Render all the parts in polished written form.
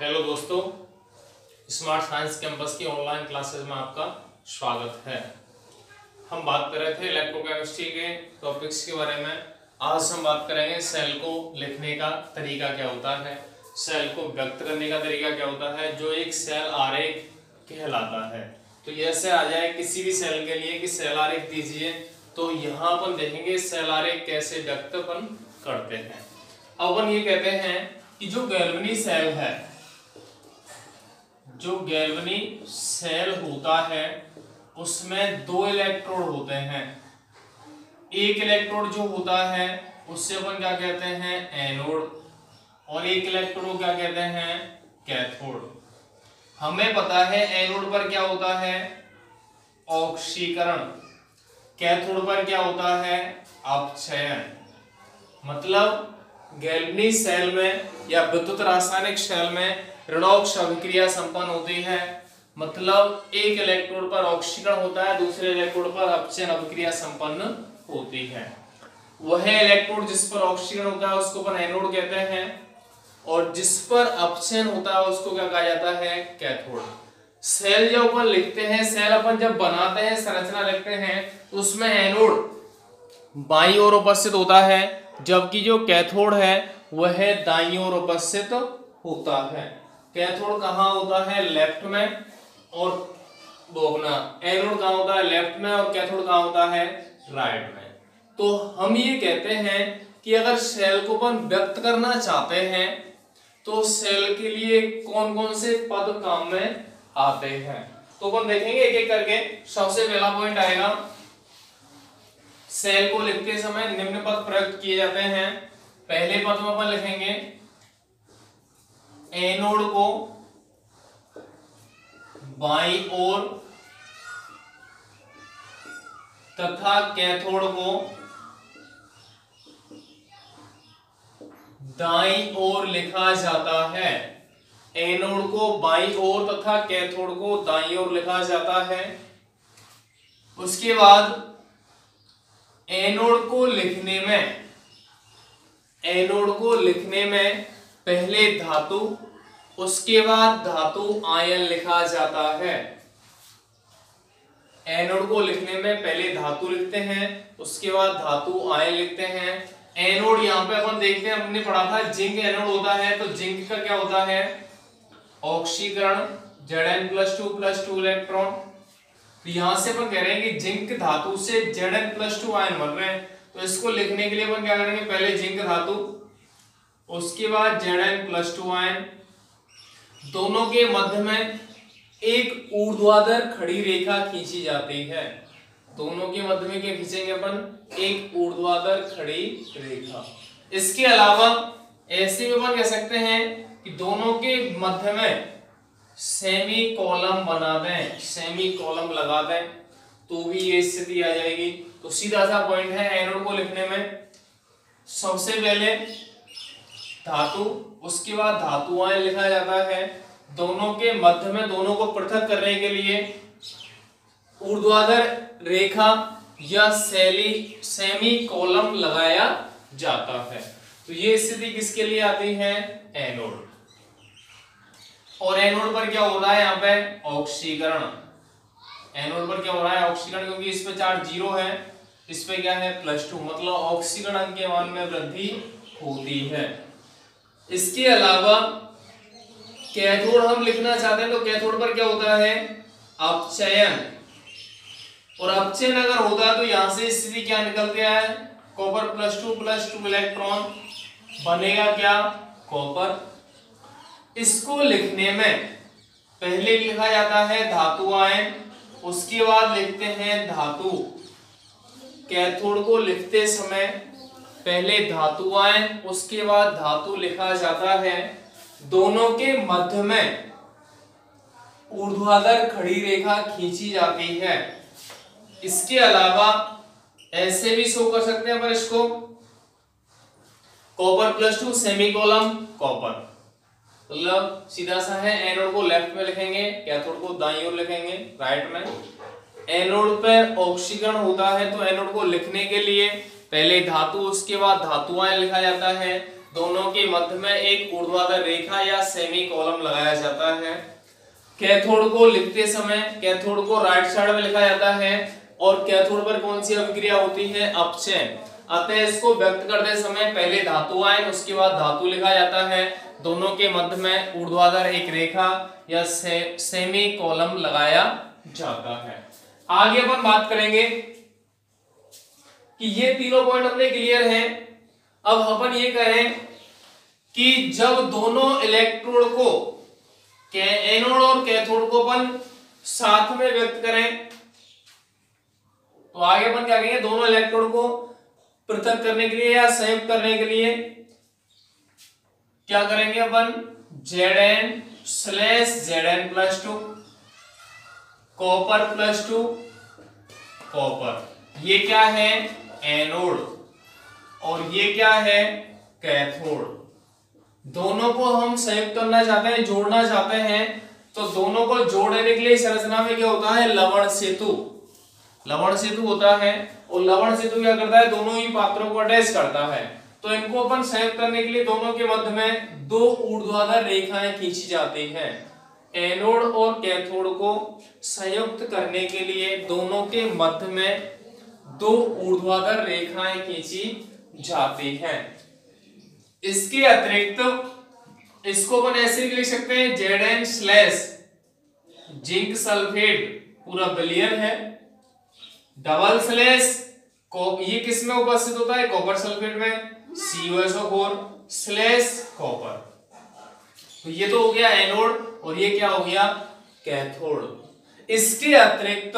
Hello दोस्तों, smart science campus की online classes में आपका स्वागत है। हम बात कर रहे थे इलेक्ट्रोकेमिस्ट्री के टॉपिक्स के बारे में। आज हम बात करेंगे सेल को लिखने का तरीका क्या होता है, सेल को व्यक्त करने का तरीका क्या होता है, जो एक सेल आरेख कहलाता है। तो ऐसे आ जाए किसी भी सेल के लिए कि सेल आरेख दीजिए, तो यहाँ अपन देखेंगे सेल आरेख कैसे व्यक्त अपन करते हैं। अब अपन ये कहते हैं कि जो गैल्वेनी सेल है, जो गैल्वेनी सेल होता है उसमें दो इलेक्ट्रोड होते हैं। एक इलेक्ट्रोड जो होता है उससे अपन क्या कहते हैं, एनोड, और एक इलेक्ट्रोड को क्या कहते हैं, कैथोड। हमें पता है एनोड पर क्या होता है, ऑक्सीकरण, कैथोड पर क्या होता है, अपक्षयन। मतलब गैल्वेनी सेल में या विद्युत रासायनिक सेल में रेडॉक्स अभिक्रिया संपन्न होती है। मतलब एक इलेक्ट्रोड पर ऑक्सीकरण होता है, दूसरे इलेक्ट्रोड पर अपक्षयन अभिक्रिया संपन्न होती है। वह इलेक्ट्रोड जिस पर ऑक्सीकरण होता है उसको अपन एनोड कहते हैं, और जिस पर अपक्षयन होता है उसको क्या कहा जाता है, कैथोड। सेल जब अपन लिखते हैं, सेल अपन जब बनाते हैं, संरचना लिखते हैं, तो उसमें एनोड बाईं ओर उपस्थित होता है, जबकि जो कैथोड है वह दाईं ओर उपस्थित होता है। कैथोड कहाँ होता है, लेफ्ट में, और एनोड कहाँ होता है, लेफ्ट में, और कैथोड कहाँ होता है, राइट में। तो हम ये कहते हैं कि अगर सेल को अपन व्यक्त करना चाहते हैं तो सेल के लिए कौन कौन से पद काम में आते हैं, तो अपन देखेंगे एक एक करके। सबसे पहला पॉइंट आएगा, सेल को लिखते समय निम्न पद प्रयुक्त किए जाते हैं। पहले पद में अपन लिखेंगे एनोड को बाईं ओर तथा कैथोड को दाईं ओर लिखा जाता है। एनोड को बाईं ओर तथा कैथोड को दाईं ओर लिखा जाता है। उसके बाद एनोड को लिखने में पहले धातु, उसके बाद धातु आयन लिखा जाता है। एनोड को लिखने में पहले धातु लिखते हैं, उसके बाद धातु आयन लिखते हैं। एनोड यहाँ पे अपन देखते हैं, हमने पढ़ा था जिंक एनोड होता है, तो जिंक का क्या होता है, ऑक्सीकरण, Zn+2+2 इलेक्ट्रॉन। तो यहां से अपन कह रहे हैं कि जिंक धातु से Zn+2 आयन बन रहे हैं, तो इसको लिखने के लिए अपन क्या करेंगे, पहले जिंक धातु, उसके बाद Zn+2 आयन। दोनों के मध्य में एक ऊर्ध्वाधर खड़ी रेखा खींची जाती है। दोनों के मध्य में क्या खींचेंगे अपन, एक ऊर्ध्वाधर खड़ी रेखा। इसके अलावा ऐसे भी अपन कह सकते हैं कि दोनों के मध्य में सेमी कॉलम बना दें, सेमी कॉलम लगा दें, तो भी ये स्थिति आ जाएगी। तो सीधा सा पॉइंट है, एनोड को लिखने में सबसे पहले धातु, उसके बाद धातु आयन लिखा जाता है। दोनों के मध्य में, दोनों को पृथक करने के लिए ऊर्ध्वाधर रेखा या सेमी कॉलम लगाया जाता है। तो ये स्थिति किसके लिए आती है, एनोड। और एनोड पर क्या हो रहा है, यहाँ पे ऑक्सीकरण। एनोड पर क्या हो रहा है, ऑक्सीकरण, क्योंकि इस पे चार्ज 0 है, इस पे क्या है, +2, मतलब ऑक्सीकरण अंक के मान में वृद्धि होती है। इसके अलावा कैथोड हम लिखना चाहते हैं, तो कैथोड पर क्या होता है, अपक्षयन। और अपक्षयन अगर होता है तो यहां से स्थिति क्या निकल गया है, कॉपर +2+2 इलेक्ट्रॉन, बनेगा क्या, कॉपर। इसको लिखने में पहले लिखा जाता है धातु आयन, उसके बाद लिखते हैं धातु। कैथोड को लिखते समय पहले धातु आयन, उसके बाद धातु लिखा जाता है। दोनों के मध्य में ऊर्ध्वाधर खड़ी रेखा खींची जाती है। इसके अलावा ऐसे भी शो कर सकते हैं पर इसको, कॉपर +2 सेमीकोलन कॉपर, मतलब सीधा सा है, एनोड को लेफ्ट में लिखेंगे, कैथोड को दाईं ओर लिखेंगे, राइट में। एनोड पर ऑक्सीकरण होता है, तो एनोड को लिखने के लिए पहले धातु, उसके बाद धातु आयन लिखा जाता है। दोनों के मध्य में एक ऊर्ध्वाधर रेखा या सेमी कॉलम लगाया जाता है। कैथोड को लिखते समय कैथोड को राइट साइड में लिखा जाता है और कैथोड पर कौन सी अभिक्रिया होती है, अपचयन। अतः इसको व्यक्त करते समय पहले धातु आयन उसके बाद धातु लिखा जाता है। दोनों के मध्य में ऊर्ध्वाधर एक रेखा या सेमी कॉलम लगाया जाता है। आगे अपन बात करेंगे कि ये तीनों पॉइंट अपने क्लियर हैं। अब अपन ये करें कि जब दोनों इलेक्ट्रोड को एनोड और कैथोड को अपन साथ में व्यक्त करें तो आगे अपन क्या करेंगे, दोनों इलेक्ट्रोड को पृथक करने के लिए या संयुक्त करने के लिए क्या करेंगे अपन, Zn/Zn+2 कॉपर+2 कॉपर। ये क्या है, एनोड, और ये क्या है, कैथोड। दोनों को हम संयुक्त करना चाहते हैं, जोड़ना चाहते हैं, तो दोनों को जोड़ने के लिए संरचना में क्या होता है, लवण सेतु। लवण सेतु होता है और लवण सेतु क्या करता है, दोनों ही पात्रों को अटैच करता है। तो इनको अपन संयुक्त करने के लिए दोनों के मध्य में दो ऊर्ध्वाधर रेखाएं खींची जाती हैं। एनोड और कैथोड को संयुक्त करने के लिए दोनों के मध्य में दो ऊर्ध्वाधर रेखाएं खींची जाती हैं। इसके अतिरिक्त इसको अपन ऐसे भी लिख सकते हैं, Zn/जिंक सल्फेट पूरा बिलियन है, डबल/ ये किस में उपस्थित होता है, कॉपर सल्फेट में, CuSO4/कॉपर। तो ये तो हो गया एनोड और ये क्या हो गया, कैथोड। इसके अतिरिक्त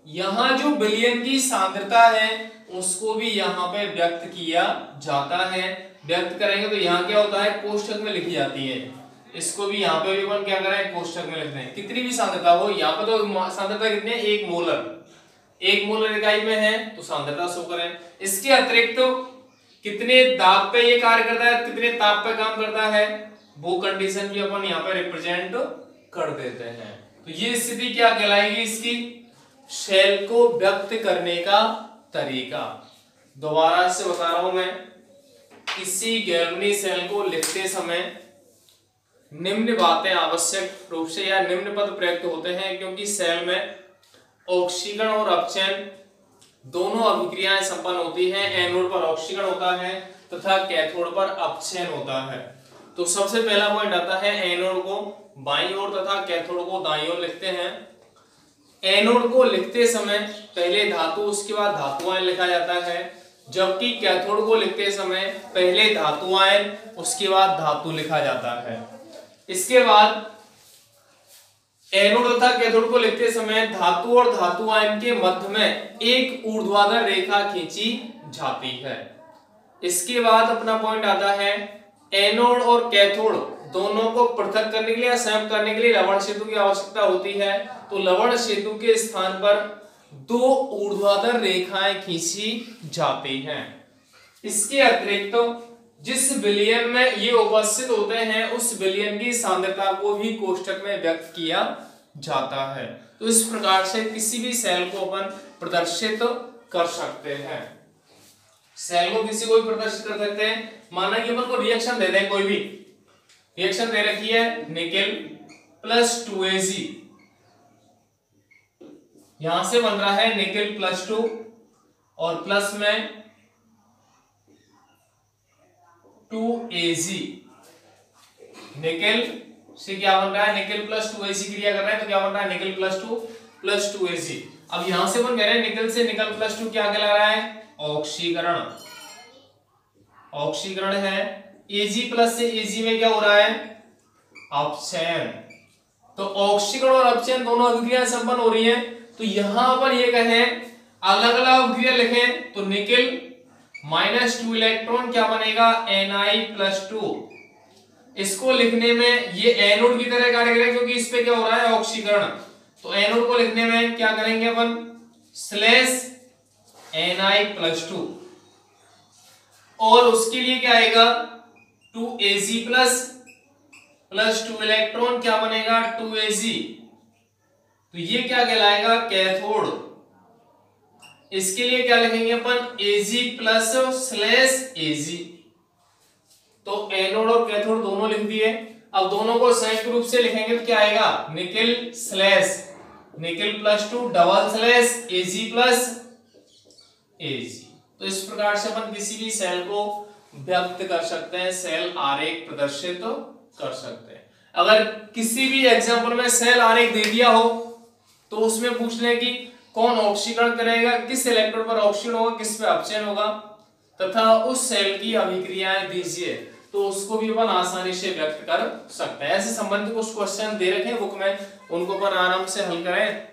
यहां जो विलयन की सांद्रता है उसको भी यहां पे व्यक्त किया जाता है। व्यक्त करेंगे तो यहाँ क्या होता है, कोष्ठक में लिखी जाती है। इसको भी यहाँ पे भी अपन क्या करें, कोष्ठक में लिखते हैं। कितनी भी सांद्रता हो, यहाँ पे तो सांद्रता कितनी है, 1 मोलर, 1 मोलर इकाई में है तो सांद्रता शो करें। इसके अतिरिक्त कितने दाब पे ये कार्य करता है, कितने ताप पे काम करता है, वो कंडीशन भी अपन यहाँ पे रिप्रेजेंट कर देते हैं। तो ये स्थिति क्या कहलाएगी, इसकी शेल को व्यक्त करने का तरीका। दोबारा से बता रहा हूं मैं, किसी गैल्वेनिक सेल को लिखते समय निम्न बातें आवश्यक रूप से या निम्न पद प्रयुक्त होते हैं, क्योंकि सेल में ऑक्सीकरण और अपचयन दोनों अभिक्रियाएं संपन्न होती हैं। एनोड पर ऑक्सीकरण होता है तथा कैथोड पर अपचयन होता है। तो सबसे पहला पॉइंट आता है, एनोड को बाईं ओर तथा कैथोड को दाईं ओर लिखते हैं। एनोड को लिखते समय पहले धातु उसके बाद धातु आयन लिखा जाता है, जबकि कैथोड को लिखते समय पहले धातु आयन उसके बाद धातु लिखा जाता है। इसके बाद एनोड तथा कैथोड को लिखते समय धातु और धातु आयन के मध्य में एक ऊर्ध्वाधर रेखा खींची जाती है। इसके बाद अपना पॉइंट आता है, एनोड और कैथोड दोनों को पृथक करने के लिए या संयुक्त करने के लिए लवण सेतु की आवश्यकता होती है। तो लवण सेतु के स्थान पर दो ऊर्ध्वाधर रेखाएं खींची जाती हैं। इसके अतिरिक्त जिस विलयन में ये उपस्थित होते हैं उस विलयन की सांद्रता को भी कोष्ठक में व्यक्त किया जाता है। तो इस प्रकार से किसी भी सेल को अपन प्रदर्शित कर सकते हैं। सेल को किसी को भी प्रदर्शित कर सकते हैं। माना कि अपन को रिएक्शन दे दें, कोई भी रिएक्शन दे रखी है, निकेल +2Ag, यहां से बन रहा है निकेल +2 और प्लस में 2Ag। निकेल से क्या बन रहा है, निकेल +2Ag क्रिया कर रहे हैं तो क्या बन रहा है, निकेल +2 +2Ag। अब यहां से अपन कह रहे हैं निकेल से निकेल +2 क्या कहला रहा है, ऑक्सीकरण। ऑक्सीकरण है। Ag+ से Ag में क्या हो रहा है, अपचयन। तो ऑक्सीकरण और अपचयन दोनों अभिक्रियाएं संपन्न हो रही हैं। तो यहां पर ये कहें अलग अलग अभिक्रिया लिखें तो निकेल -2 इलेक्ट्रॉन क्या बनेगा, Na+2। इसको लिखने में ये एनोड की तरह कार्य करेगा क्योंकि इस पे क्या हो रहा है, ऑक्सीकरण। तो एनोड को लिखने में क्या करेंगे अपन, /Na+2 और उसके लिए क्या आएगा, 2Ag+ +2 इलेक्ट्रॉन क्या बनेगा, 2Ag। तो ये क्या कहलाएगा, कैथोड। इसके लिए क्या लिखेंगे अपन, Ag+ /Ag। तो एनोड और कैथोड दोनों लिख दिए। अब दोनों को संयुक्त रूप से लिखेंगे तो क्या आएगा, nickel slash nickel +2 double slash Ag plus Ag। तो इस प्रकार से अपन किसी भी सेल को व्यक्त कर सकते हैं, सेल आरेख प्रदर्शित कर सकते हैं। अगर किसी भी एग्जांपल में सेल आरेख दे दिया हो तो उसमें पूछ ले कि कौन ऑक्सीकरण करेगा, किस इलेक्ट्रोड पर ऑक्सीजन होगा, किस पे अपचयन होगा, तथा उस सेल की अभिक्रियाएं दीजिए, तो उसको भी अपन आसानी से व्यक्त कर सकते हैं। ऐसे संबंधित कुछ क्वेश्चन दे रखे हैं बुक में, उनको अपन आराम से हल करें,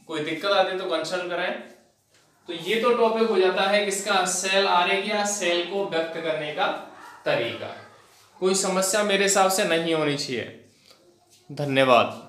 कोई दिक्कत आती है तो कंसल्ट करें। तो ये तो टॉपिक हो जाता है किसका, सेल आरेख या सेल को व्यक्त करने का तरीका। कोई समस्या मेरे हिसाब से नहीं होनी चाहिए। धन्यवाद।